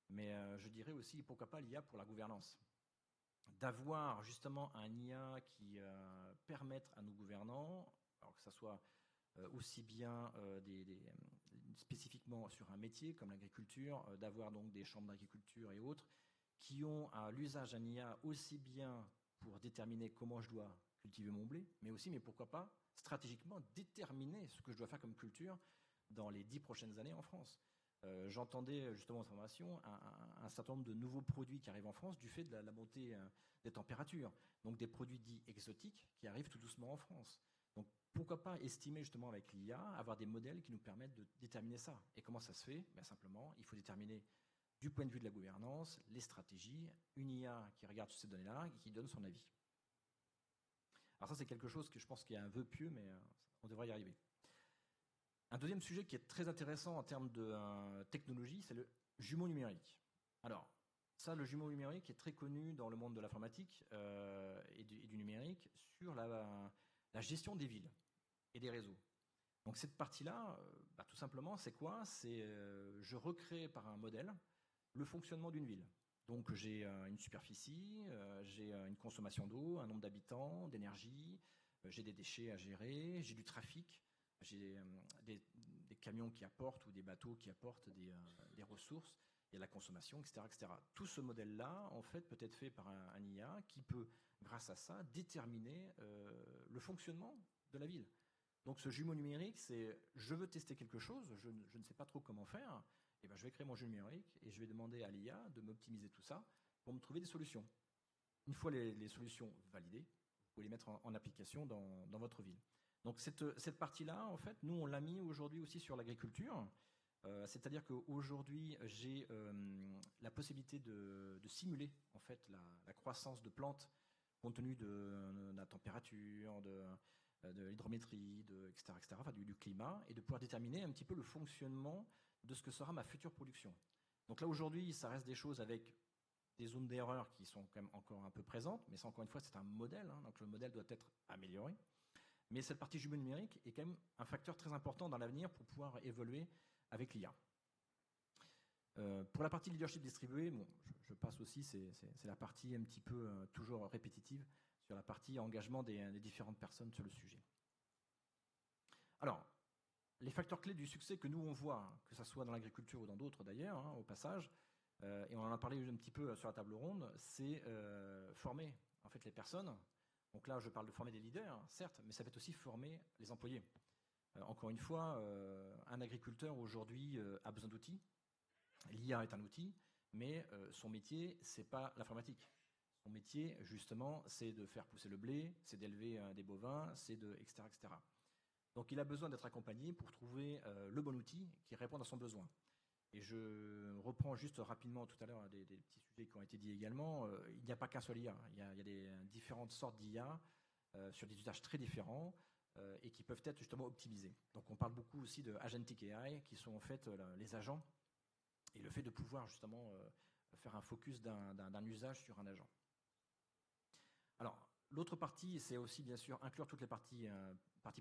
mais je dirais aussi, pourquoi pas l'IA pour la gouvernance. D'avoir justement un IA qui permette à nos gouvernants, alors que ça soit aussi bien spécifiquement sur un métier comme l'agriculture, d'avoir donc des chambres d'agriculture et autres, qui ont l'usage d'un IA aussi bien pour déterminer comment je dois cultiver mon blé, mais aussi, mais pourquoi pas, stratégiquement déterminer ce que je dois faire comme culture dans les 10 prochaines années en France. J'entendais justement en formation un certain nombre de nouveaux produits qui arrivent en France du fait de la montée des températures. Donc des produits dits exotiques qui arrivent tout doucement en France. Donc pourquoi pas estimer justement avec l'IA, avoir des modèles qui nous permettent de déterminer ça. Et comment ça se fait? Bien simplement, il faut déterminer du point de vue de la gouvernance, les stratégies, une IA qui regarde toutes ces données-là et qui donne son avis. Alors ça, c'est quelque chose que je pense qu'il y a un vœu pieux, mais on devrait y arriver. Un deuxième sujet qui est très intéressant en termes de technologie, c'est le jumeau numérique. Alors, ça, le jumeau numérique est très connu dans le monde de l'informatique et du numérique sur la gestion des villes et des réseaux. Donc cette partie-là, tout simplement, c'est quoi? C'est je recrée par un modèle le fonctionnement d'une ville. Donc j'ai une superficie, j'ai une consommation d'eau, un nombre d'habitants, d'énergie, j'ai des déchets à gérer, j'ai du trafic, j'ai des camions qui apportent ou des bateaux qui apportent des ressources, il y a la consommation, etc., etc. Tout ce modèle-là, en fait, peut être fait par un IA qui peut, grâce à ça, déterminer le fonctionnement de la ville. Donc ce jumeau numérique, c'est je veux tester quelque chose, je ne sais pas trop comment faire, et ben, je vais créer mon jumeau numérique et je vais demander à l'IA de m'optimiser tout ça pour me trouver des solutions. Une fois les solutions validées, vous pouvez les mettre en application dans votre ville. Donc cette partie-là, en fait, nous on l'a mis aujourd'hui aussi sur l'agriculture. C'est-à-dire qu'aujourd'hui j'ai la possibilité de simuler en fait la croissance de plantes compte tenu de la température, de l'hydrométrie, etc., etc., enfin, du climat, et de pouvoir déterminer un petit peu le fonctionnement de ce que sera ma future production. Donc là aujourd'hui, ça reste des choses avec des zones d'erreur qui sont quand même encore un peu présentes, mais ça encore une fois c'est un modèle, hein, donc le modèle doit être amélioré. Mais cette partie jumeau numérique est quand même un facteur très important dans l'avenir pour pouvoir évoluer avec l'IA. Pour la partie leadership distribué, bon, je passe aussi, c'est la partie un petit peu toujours répétitive sur la partie engagement des différentes personnes sur le sujet. Alors, les facteurs clés du succès que nous on voit, que ce soit dans l'agriculture ou dans d'autres d'ailleurs, hein, au passage, et on en a parlé un petit peu sur la table ronde, c'est former en fait les personnes. Donc là, je parle de former des leaders, certes, mais ça va être aussi former les employés. Encore une fois, un agriculteur aujourd'hui a besoin d'outils. L'IA est un outil, mais son métier, c'est pas l'informatique. Son métier, justement, c'est de faire pousser le blé, c'est d'élever des bovins, c'est de etc., etc. Donc il a besoin d'être accompagné pour trouver le bon outil qui réponde à son besoin. Et je reprends juste rapidement tout à l'heure des petits sujets qui ont été dits également. Il n'y a pas qu'un seul IA. Il y a des différentes sortes d'IA sur des usages très différents et qui peuvent être justement optimisés. Donc on parle beaucoup aussi de agentic AI qui sont en fait les agents et le fait de pouvoir justement faire un focus d'un usage sur un agent. Alors l'autre partie, c'est aussi bien sûr inclure toutes les parties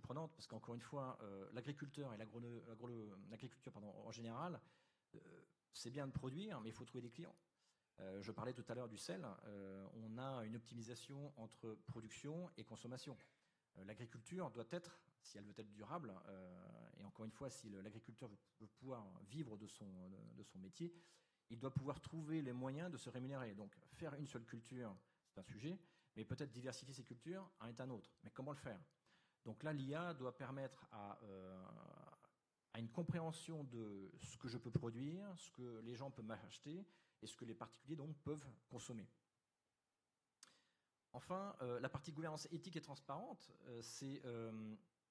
prenantes, parce qu'encore une fois, l'agriculteur et l'agriculture en général, c'est bien de produire, mais il faut trouver des clients. Je parlais tout à l'heure du sel, on a une optimisation entre production et consommation. L'agriculture doit être, si elle veut être durable, et encore une fois, si l'agriculteur veut pouvoir vivre de son métier, il doit pouvoir trouver les moyens de se rémunérer. Donc faire une seule culture, c'est un sujet, mais peut-être diversifier ses cultures en est un autre. Mais comment le faire? Donc là, l'IA doit permettre à une compréhension de ce que je peux produire, ce que les gens peuvent m'acheter et ce que les particuliers donc peuvent consommer. Enfin, la partie gouvernance éthique et transparente, c'est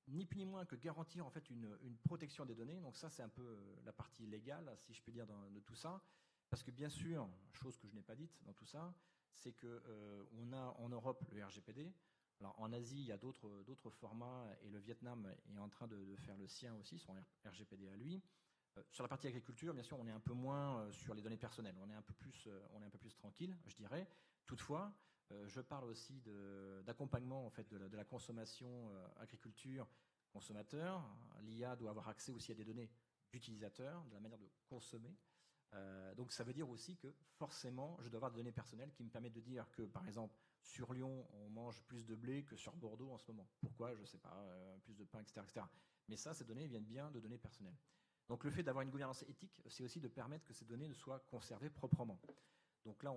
ni plus ni moins que garantir en fait une protection des données. Donc ça, c'est un peu la partie légale, si je peux dire, de tout ça. Parce que bien sûr, chose que je n'ai pas dite dans tout ça, c'est qu'on a en Europe le RGPD, Alors, en Asie, il y a d'autres formats et le Vietnam est en train de faire le sien aussi, son RGPD à lui. Sur la partie agriculture, bien sûr, on est un peu moins sur les données personnelles. On est un peu plus tranquille, je dirais. Toutefois, je parle aussi d'accompagnement en fait de la consommation agriculture consommateur. L'IA doit avoir accès aussi à des données d'utilisateurs, de la manière de consommer. Donc ça veut dire aussi que forcément, je dois avoir des données personnelles qui me permettent de dire que, par exemple, sur Lyon, on mange plus de blé que sur Bordeaux en ce moment. Pourquoi? Je ne sais pas, plus de pain, etc., etc. Mais ça, ces données viennent bien de données personnelles. Donc le fait d'avoir une gouvernance éthique, c'est aussi de permettre que ces données ne soient conservées proprement. Donc là,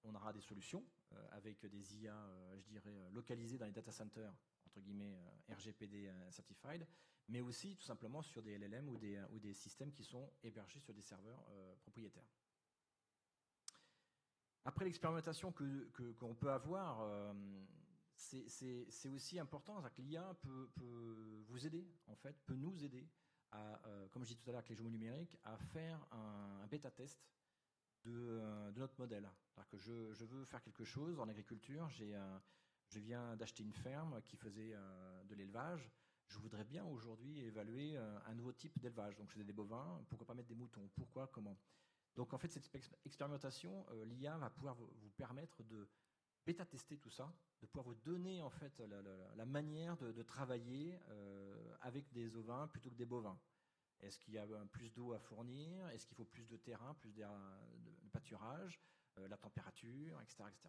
on aura des solutions avec des IA, je dirais, localisées dans les data centers, entre guillemets, RGPD certified, mais aussi tout simplement sur des LLM ou des systèmes qui sont hébergés sur des serveurs propriétaires. Après, l'expérimentation qu'on peut avoir, c'est aussi important, que l'IA peut vous aider, en fait, peut nous aider à, comme je disais tout à l'heure avec les jumeaux numériques, à faire un bêta-test de notre modèle. C'est-à-dire que je veux faire quelque chose en agriculture, je viens d'acheter une ferme qui faisait de l'élevage. Je voudrais bien aujourd'hui évaluer un nouveau type d'élevage. Donc je faisais des bovins, pourquoi pas mettre des moutons? Pourquoi? Comment? Donc en fait, cette expérimentation, l'IA va pouvoir vous permettre de bêta-tester tout ça, de pouvoir vous donner en fait la manière de travailler avec des ovins plutôt que des bovins. Est-ce qu'il y a plus d'eau à fournir? Est-ce qu'il faut plus de terrain, plus de pâturage, la température, etc., etc.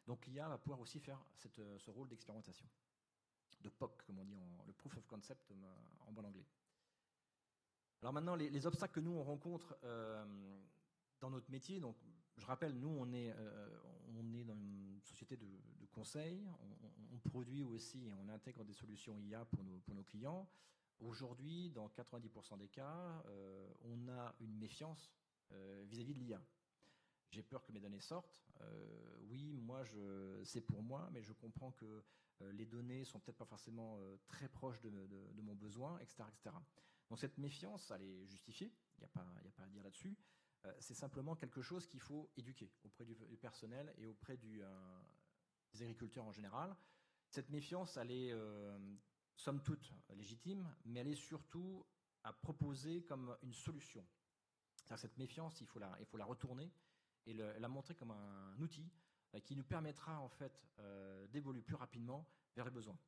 Donc l'IA va pouvoir aussi faire ce rôle d'expérimentation, de POC, comme on dit, le Proof of Concept en bon anglais. Alors maintenant, les obstacles que nous on rencontre dans notre métier, donc je rappelle, nous on est dans une société de conseil, on produit aussi et on intègre des solutions IA pour nos clients. Aujourd'hui, dans 90% des cas, on a une méfiance vis-à-vis de l'IA. J'ai peur que mes données sortent. Oui, moi, c'est pour moi, mais je comprends que les données sont peut-être pas forcément très proches de mon besoin, etc., etc. Donc cette méfiance, elle est justifiée. Il n'y a pas à dire là-dessus. C'est simplement quelque chose qu'il faut éduquer auprès du personnel et auprès des agriculteurs en général. Cette méfiance, elle est somme toute légitime, mais elle est surtout à proposer comme une solution. Cette méfiance, il faut la retourner et la montrer comme un outil qui nous permettra en fait d'évoluer plus rapidement vers les besoins.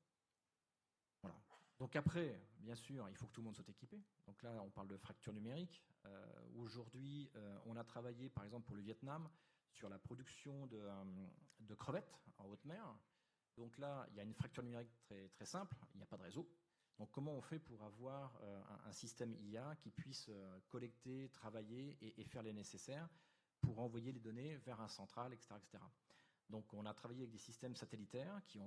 Voilà. Donc après, bien sûr, il faut que tout le monde soit équipé. Donc là, on parle de fracture numérique. Aujourd'hui, on a travaillé, par exemple, pour le Vietnam, sur la production de crevettes en haute mer. Donc là, il y a une fracture numérique très, très simple, il n'y a pas de réseau. Donc comment on fait pour avoir un système IA qui puisse collecter, travailler et faire les nécessaires pour envoyer les données vers un central, etc., etc. Donc on a travaillé avec des systèmes satellitaires qui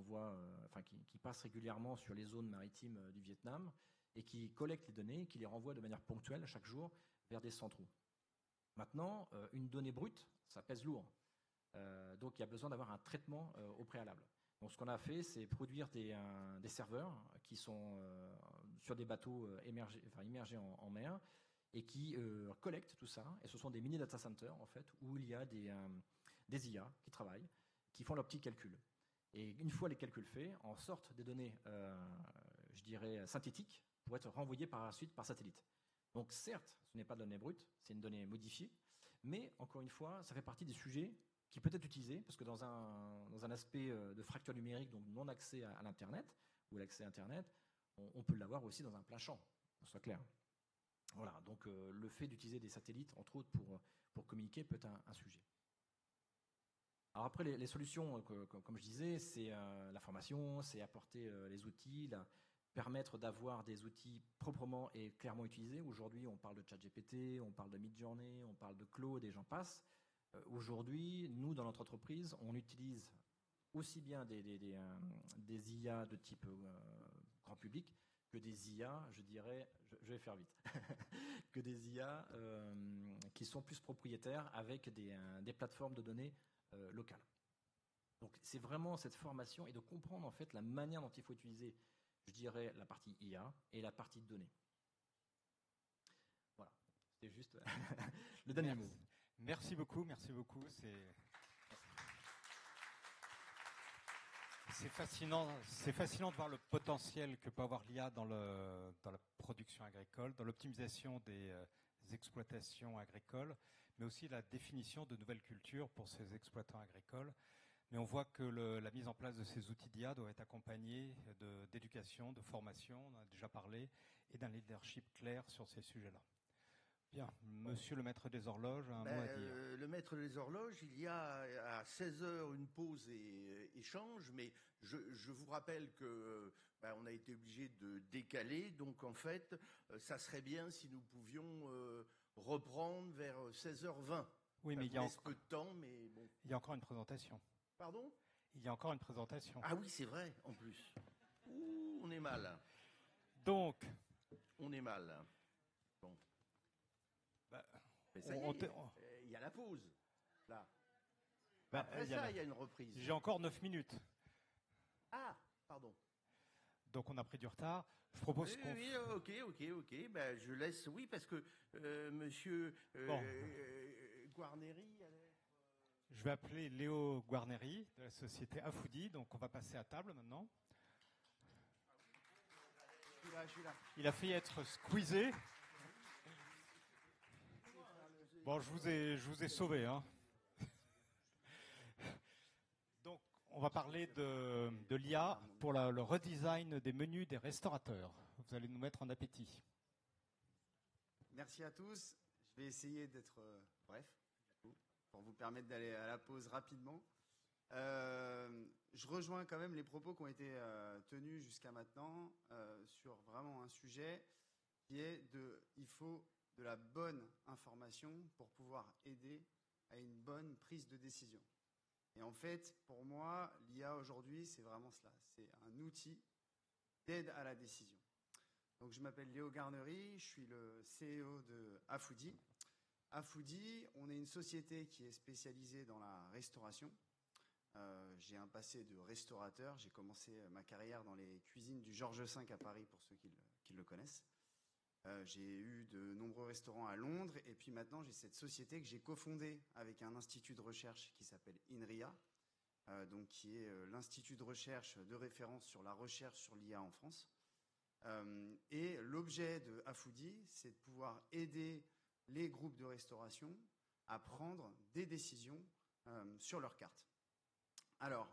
qui passent régulièrement sur les zones maritimes du Vietnam et qui collectent les données et qui les renvoient de manière ponctuelle chaque jour vers des centraux. Maintenant, une donnée brute, ça pèse lourd. Donc il y a besoin d'avoir un traitement au préalable. Donc ce qu'on a fait, c'est produire des serveurs qui sont sur des bateaux immergés en mer et qui collectent tout ça. Et ce sont des mini data centers en fait où il y a des IA qui travaillent, qui font leurs petits calculs. Et une fois les calculs faits, en sortent des données, je dirais, synthétiques pour être renvoyées par la suite par satellite. Donc certes, ce n'est pas de données brutes, c'est une donnée modifiée, mais encore une fois, ça fait partie des sujets qui peut être utilisé, parce que dans un aspect de fracture numérique, donc non accès à l'Internet, ou l'accès à Internet, on peut l'avoir aussi dans un plein champ, pour soit clair. Voilà, donc le fait d'utiliser des satellites, entre autres, pour communiquer, peut être un sujet. Alors après, les solutions, comme je disais, c'est la formation, c'est apporter les outils, permettre d'avoir des outils proprement et clairement utilisés. Aujourd'hui, on parle de ChatGPT, on parle de Midjourney, on parle de Claude et j'en passe. Aujourd'hui, nous, dans notre entreprise, on utilise aussi bien des IA de type grand public que des IA, je dirais, je vais faire vite, que des IA qui sont plus propriétaires avec des plateformes de données locales. Donc c'est vraiment cette formation et de comprendre en fait la manière dont il faut utiliser, je dirais, la partie IA et la partie de données. Voilà, c'était juste le dernier mot. Merci beaucoup, c'est fascinant de voir le potentiel que peut avoir l'IA dans la production agricole, dans l'optimisation des exploitations agricoles, mais aussi la définition de nouvelles cultures pour ces exploitants agricoles. Mais on voit que la mise en place de ces outils d'IA doit être accompagnée d'éducation, de formation, on en a déjà parlé, et d'un leadership clair sur ces sujets-là. Bien, monsieur le maître des horloges, un mot à dire. Le maître des horloges, il y a à 16 heures une pause et échange, mais je vous rappelle que on a été obligé de décaler, donc en fait, ça serait bien si nous pouvions reprendre vers 16h20. Oui, mais il y a peu de temps, mais bon. Il y a encore une présentation. Pardon ? Il y a encore une présentation. Ah oui, c'est vrai, en plus. Ouh, on est mal. Donc, on est mal. Bon. Mais ça y est, il y a la pause, là. Après il y a une reprise. J'ai encore 9 minutes. Ah, pardon. Donc on a pris du retard. Je propose qu'on... Oui, ok. Je laisse, oui, parce que monsieur Guarneri... Je vais appeler Léo Guarneri de la société Afoudi, donc on va passer à table maintenant. Je suis là. Il a failli être squeezé. Bon, je vous ai sauvé, hein. Donc, on va parler de l'IA pour le redesign des menus des restaurateurs. Vous allez nous mettre en appétit. Merci à tous. Je vais essayer d'être bref, pour vous permettre d'aller à la pause rapidement. Je rejoins quand même les propos qui ont été tenus jusqu'à maintenant sur vraiment un sujet qui est il faut de la bonne information pour pouvoir aider à une bonne prise de décision. Et en fait, pour moi, l'IA aujourd'hui, c'est vraiment cela. C'est un outil d'aide à la décision. Donc, je m'appelle Léo Guarneri, je suis le CEO de Afoudi. Afoudi, on est une société qui est spécialisée dans la restauration. J'ai un passé de restaurateur. J'ai commencé ma carrière dans les cuisines du Georges V à Paris, pour ceux qui le connaissent. J'ai eu de nombreux restaurants à Londres et puis maintenant j'ai cette société que j'ai cofondée avec un institut de recherche qui s'appelle INRIA, donc qui est l'institut de recherche de référence sur la recherche sur l'IA en France. Et l'objet de Afoudi, c'est de pouvoir aider les groupes de restauration à prendre des décisions sur leur carte. Alors,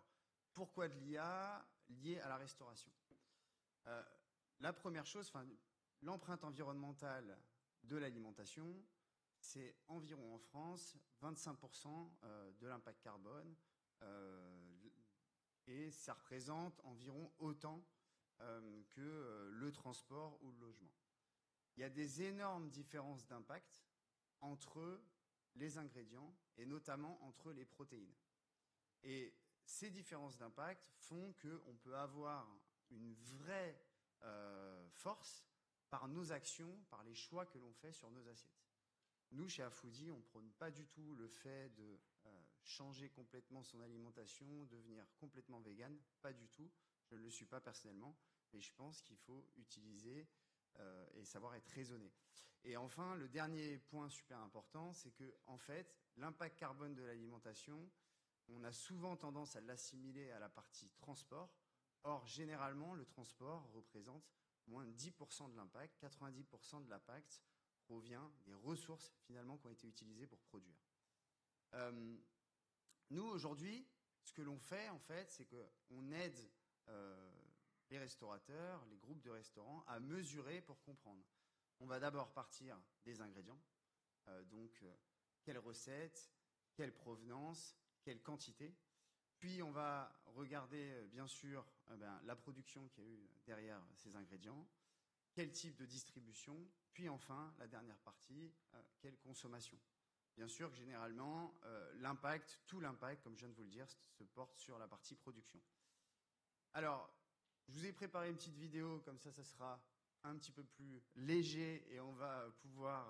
pourquoi de l'IA liée à la restauration ? La première chose, l'empreinte environnementale de l'alimentation, c'est environ en France 25% de l'impact carbone et ça représente environ autant que le transport ou le logement. Il y a des énormes différences d'impact entre les ingrédients et notamment entre les protéines. Et ces différences d'impact font qu'on peut avoir une vraie force par nos actions, par les choix que l'on fait sur nos assiettes. Nous, chez Afoudi, on ne prône pas du tout le fait de changer complètement son alimentation, devenir complètement vegan, pas du tout. Je ne le suis pas personnellement, mais je pense qu'il faut utiliser et savoir être raisonné. Et enfin, le dernier point super important, c'est que, en fait, l'impact carbone de l'alimentation, on a souvent tendance à l'assimiler à la partie transport. Or, généralement, le transport représente moins de 10% de l'impact, 90% de l'impact provient des ressources finalement qui ont été utilisées pour produire. Nous, aujourd'hui, ce que l'on fait, en fait, c'est qu'on aide les restaurateurs, les groupes de restaurants à mesurer pour comprendre. On va d'abord partir des ingrédients, donc quelle recette, quelle provenance, quelle quantité. Puis on va regarder bien sûr la production qu'il y a eu derrière ces ingrédients, quel type de distribution, puis enfin la dernière partie, quelle consommation. Bien sûr que généralement tout l'impact, comme je viens de vous le dire, se porte sur la partie production. Alors, je vous ai préparé une petite vidéo, comme ça sera un petit peu plus léger et on va pouvoir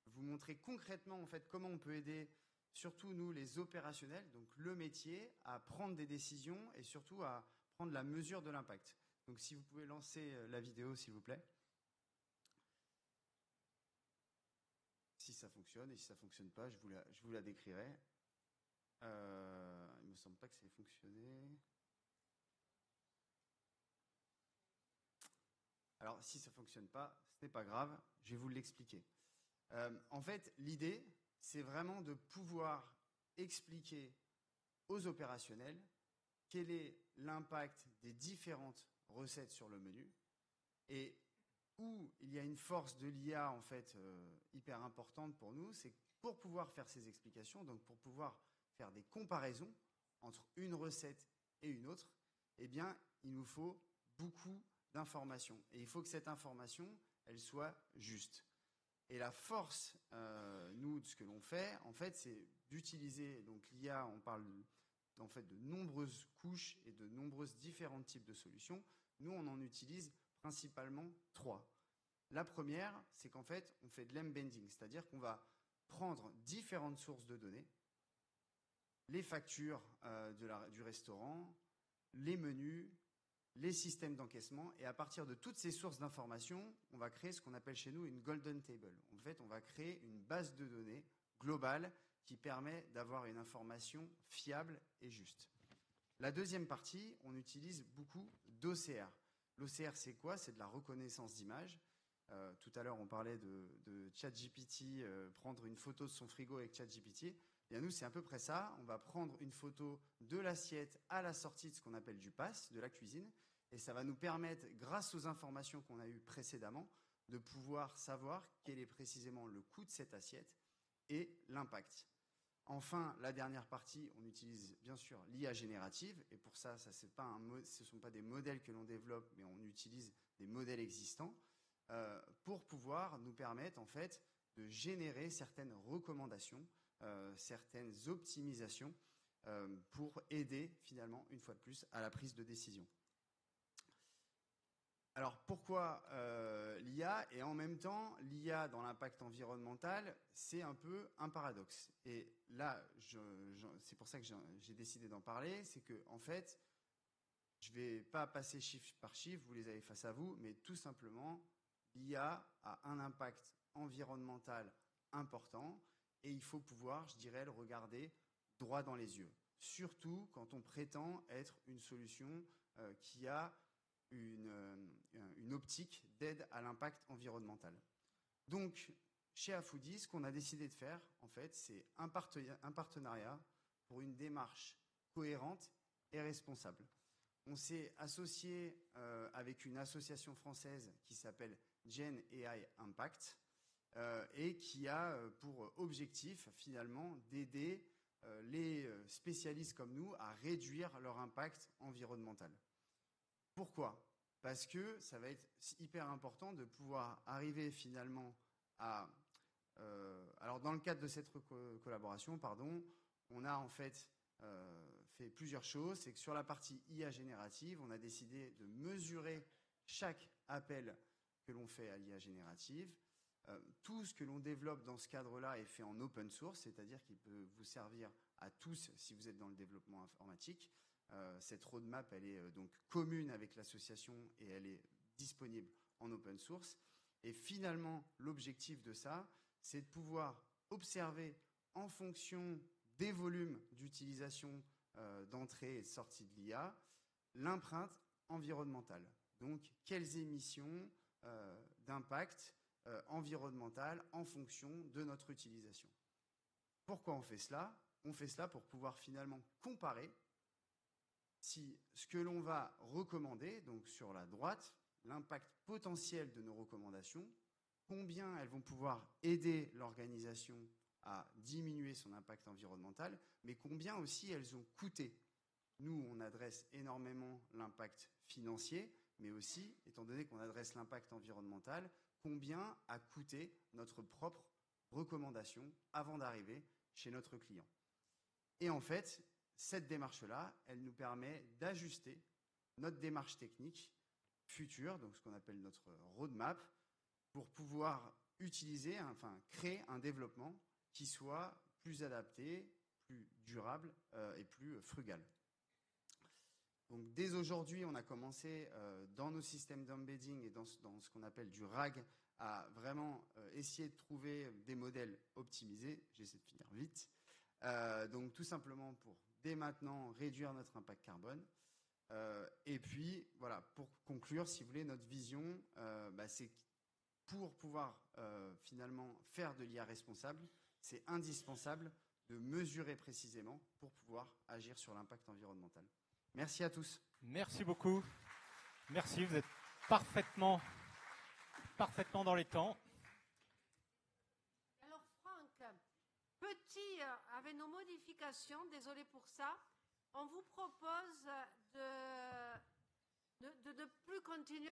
vous montrer concrètement en fait comment on peut aider surtout nous les opérationnels, donc le métier, à prendre des décisions et surtout à prendre la mesure de l'impact. Donc si vous pouvez lancer la vidéo s'il vous plaît. Si ça fonctionne et si ça ne fonctionne pas, je vous la décrirai. Il me semble pas que ça ait fonctionné. Alors, si ça ne fonctionne pas, ce n'est pas grave, je vais vous l'expliquer. En fait, l'idée, c'est vraiment de pouvoir expliquer aux opérationnels quel est l'impact des différentes recettes sur le menu et où il y a une force de l'IA en fait hyper importante pour nous, c'est que pour pouvoir faire ces explications, donc pour pouvoir faire des comparaisons entre une recette et une autre, eh bien, il nous faut beaucoup d'informations. Et il faut que cette information, elle soit juste. Et la force, nous, de ce que l'on fait, en fait, c'est d'utiliser, donc l'IA, on parle en fait de nombreuses couches et de nombreuses différents types de solutions. Nous, on en utilise principalement 3. La première, c'est qu'en fait, on fait de l'embedding, c'est-à-dire qu'on va prendre différentes sources de données, les factures du restaurant, les menus, les systèmes d'encaissement, et à partir de toutes ces sources d'informations, on va créer ce qu'on appelle chez nous une golden table. En fait, on va créer une base de données globale qui permet d'avoir une information fiable et juste. La deuxième partie, on utilise beaucoup d'OCR. L'OCR, c'est quoi? C'est de la reconnaissance d'image. Tout à l'heure, on parlait de ChatGPT, prendre une photo de son frigo avec ChatGPT. Bien, nous, c'est à peu près ça. On va prendre une photo de l'assiette à la sortie de ce qu'on appelle du pass, de la cuisine. Et ça va nous permettre, grâce aux informations qu'on a eues précédemment, de pouvoir savoir quel est précisément le coût de cette assiette et l'impact. Enfin, la dernière partie, on utilise bien sûr l'IA générative. Et pour ça, ce ne sont pas des modèles que l'on développe, mais on utilise des modèles existants pour pouvoir nous permettre en fait de générer certaines recommandations, certaines optimisations pour aider finalement, une fois de plus, à la prise de décision. Alors pourquoi l'IA? Et en même temps, l'IA dans l'impact environnemental, c'est un peu un paradoxe. Et là, c'est pour ça que j'ai décidé d'en parler, c'est que en fait, je ne vais pas passer chiffre par chiffre, vous les avez face à vous, mais tout simplement, l'IA a un impact environnemental important et il faut pouvoir, je dirais, le regarder droit dans les yeux. Surtout quand on prétend être une solution qui a une optique d'aide à l'impact environnemental. Donc, chez Afoodie, ce qu'on a décidé de faire, en fait, c'est un partenariat pour une démarche cohérente et responsable. On s'est associé avec une association française qui s'appelle Gen AI Impact et qui a pour objectif finalement d'aider les spécialistes comme nous à réduire leur impact environnemental. Pourquoi? Parce que ça va être hyper important de pouvoir arriver finalement à... alors dans le cadre de cette collaboration, on a en fait fait plusieurs choses. C'est que sur la partie IA générative, on a décidé de mesurer chaque appel que l'on fait à l'IA générative. Tout ce que l'on développe dans ce cadre-là est fait en open source, c'est-à-dire qu'il peut vous servir à tous si vous êtes dans le développement informatique. Cette roadmap, elle est donc commune avec l'association et elle est disponible en open source. Et finalement, l'objectif de ça, c'est de pouvoir observer en fonction des volumes d'utilisation d'entrée et de sortie de l'IA, l'empreinte environnementale. Donc, quelles émissions d'impact environnemental en fonction de notre utilisation. Pourquoi on fait cela? On fait cela pour pouvoir finalement comparer si ce que l'on va recommander, donc sur la droite, l'impact potentiel de nos recommandations, combien elles vont pouvoir aider l'organisation à diminuer son impact environnemental, mais combien aussi elles ont coûté. Nous, on adresse énormément l'impact financier, mais aussi, étant donné qu'on adresse l'impact environnemental, combien a coûté notre propre recommandation avant d'arriver chez notre client. Et en fait, cette démarche-là, elle nous permet d'ajuster notre démarche technique future, donc ce qu'on appelle notre roadmap, pour pouvoir créer un développement qui soit plus adapté, plus durable et plus frugal. Donc dès aujourd'hui, on a commencé dans nos systèmes d'embedding et dans ce qu'on appelle du RAG à vraiment essayer de trouver des modèles optimisés. J'essaie de finir vite. Donc tout simplement pour dès maintenant réduire notre impact carbone. Et puis voilà, pour conclure, si vous voulez, notre vision, c'est pour pouvoir finalement faire de l'IA responsable, c'est indispensable de mesurer précisément pour pouvoir agir sur l'impact environnemental. Merci à tous. Merci beaucoup. Merci, vous êtes parfaitement dans les temps. Alors Franck, petit, avec nos modifications, désolé pour ça, on vous propose de plus continuer